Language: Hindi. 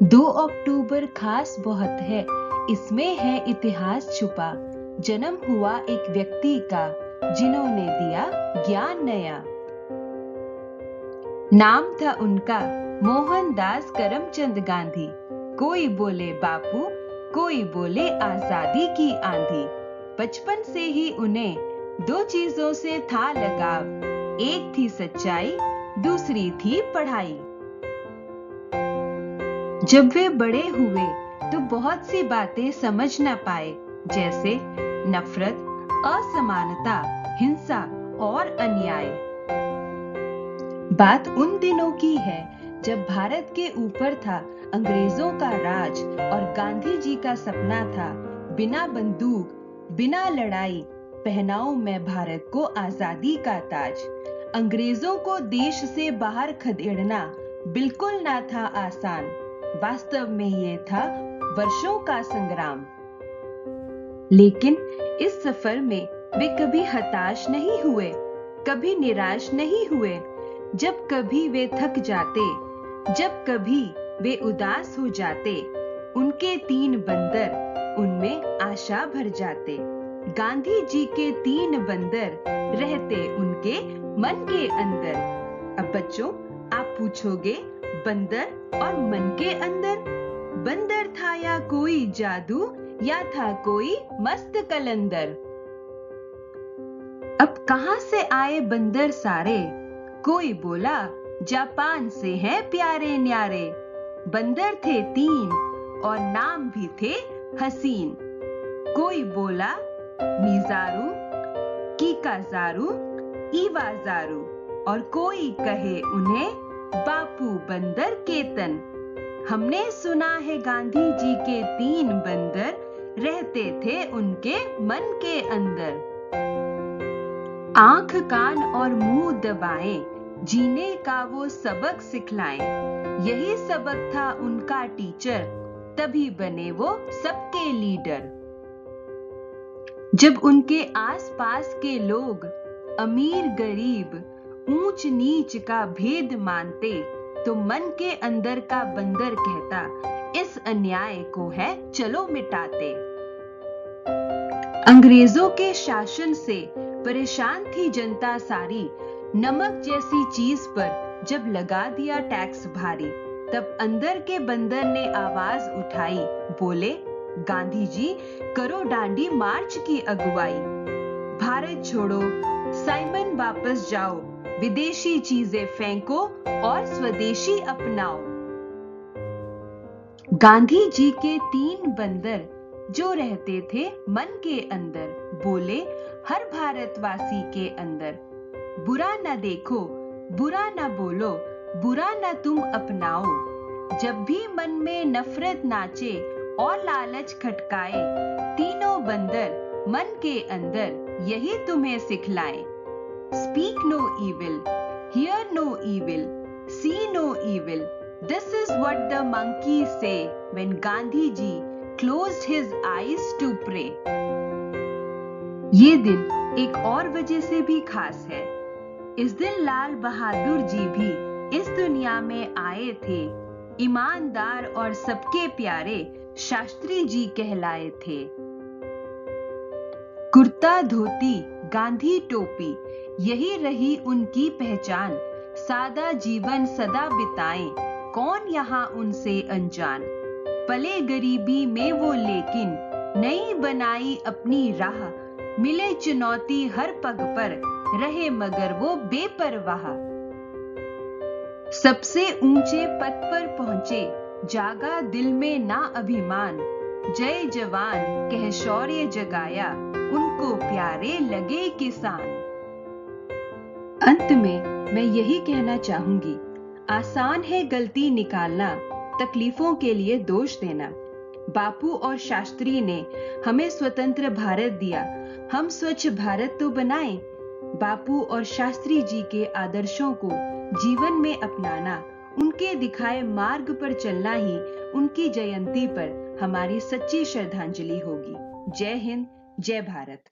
2 अक्टूबर खास बहुत है, इसमें है इतिहास छुपा। जन्म हुआ एक व्यक्ति का, जिन्होंने दिया ज्ञान नया। नाम था उनका मोहनदास करमचंद गांधी। कोई बोले बापू, कोई बोले आजादी की आंधी। बचपन से ही उन्हें दो चीजों से था लगाव, एक थी सच्चाई, दूसरी थी पढ़ाई। जब वे बड़े हुए तो बहुत सी बातें समझ न पाए, जैसे नफरत, असमानता, हिंसा और अन्याय। बात उन दिनों की है जब भारत के ऊपर था अंग्रेजों का राज और गांधी जी का सपना था बिना बंदूक, बिना लड़ाई पहनाऊं मैं भारत को आजादी का ताज। अंग्रेजों को देश से बाहर खदेड़ना बिल्कुल ना था आसान, वास्तव में ये था वर्षों का संग्राम। लेकिन इस सफर में वे कभी हताश नहीं हुए, कभी निराश नहीं हुए। जब कभी वे थक जाते, जब कभी वे उदास हो जाते, उनके 3 बंदर उनमें आशा भर जाते। गांधी जी के 3 बंदर रहते उनके मन के अंदर। अब बच्चों, आप पूछोगे बंदर और मन के अंदर? बंदर था या कोई जादू, या था कोई मस्त कलंदर? अब कहां से आए बंदर सारे? कोई बोला जापान से हैं प्यारे न्यारे। बंदर थे 3 और नाम भी थे हसीन। कोई बोला मीजारू, कीकाजारू, ईवाजारू, और कोई कहे उन्हें बापू बंदर केतन। हमने सुना है गांधी जी के 3 बंदर रहते थे उनके मन के अंदर। आंख, कान और मुंह दबाएं, जीने का वो सबक सिखलाएं। यही सबक था उनका टीचर, तभी बने वो सबके लीडर। जब उनके आसपास के लोग अमीर गरीब, ऊंच नीच का भेद मानते, तो मन के अंदर का बंदर कहता इस अन्याय को है चलो मिटाते। अंग्रेजों के शासन से परेशान थी जनता सारी। नमक जैसी चीज पर जब लगा दिया टैक्स भारी, तब अंदर के बंदर ने आवाज उठाई, बोले गांधी जी करो डांडी मार्च की अगुवाई। भारत छोड़ो, साइमन वापस जाओ, विदेशी चीजें फेंको और स्वदेशी अपनाओ। गांधी जी के 3 बंदर जो रहते थे मन के अंदर, बोले हर भारतवासी के अंदर, बुरा न देखो, बुरा न बोलो, बुरा न तुम अपनाओ। जब भी मन में नफरत नाचे और लालच खटकाए, तीनों बंदर मन के अंदर यही तुम्हें सिखलाए। Speak no evil, hear no evil, see no evil. This is what the monkeys say when Gandhi ji closed his eyes to pray. ये दिन एक और वजह से भी खास है। इस दिन लाल बहादुर जी भी इस दुनिया में आए थे। ईमानदार और सबके प्यारे शास्त्री जी कहलाए थे। कुर्ता धोती, गांधी टोपी, यही रही उनकी पहचान। सादा जीवन सदा बिताएं, कौन यहाँ उनसे अनजान। पले गरीबी में वो लेकिन नई बनाई अपनी राह। मिले चुनौती हर पग पर, रहे मगर वो बेपरवाह। सबसे ऊंचे पद पर पहुंचे, जागा दिल में ना अभिमान। जय जवान कह शौर्य जगाया, उनको प्यारे लगे किसान। अंत में मैं यही कहना चाहूंगी, आसान है गलती निकालना, तकलीफों के लिए दोष देना। बापू और शास्त्री ने हमें स्वतंत्र भारत दिया, हम स्वच्छ भारत तो बनाएं। बापू और शास्त्री जी के आदर्शों को जीवन में अपनाना, उनके दिखाए मार्ग पर चलना ही उनकी जयंती पर हमारी सच्ची श्रद्धांजलि होगी। जय हिंद, जय भारत।